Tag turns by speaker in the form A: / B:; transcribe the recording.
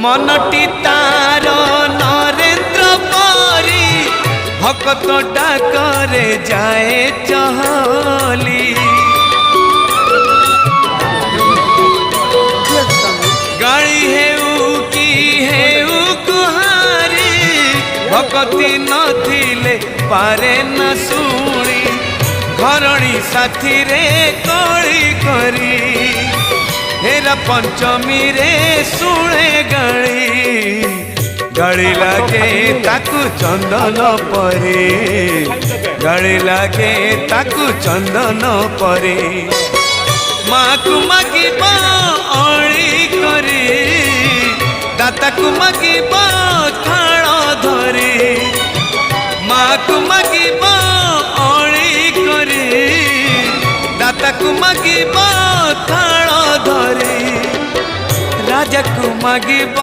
A: मनटी तार नरेंद्र परी भक्त डाकरे जाए चहली गाड़ी हेउ की हेउ कुहारी भक्ति नथिले पारे न शुणी घरणी साथी रे कली करी हेरा पंचमी रे शुणे गाड़ी गाड़ी लागे ताकू चंदन परे गाड़ी लागे ताकू चंदन परे माँ को मागिब अड़ी करी दाता को मागिब थाण धरी माँ को मागिब अड़ी करी दाता को मागिब थाण धरी राजा को मागिब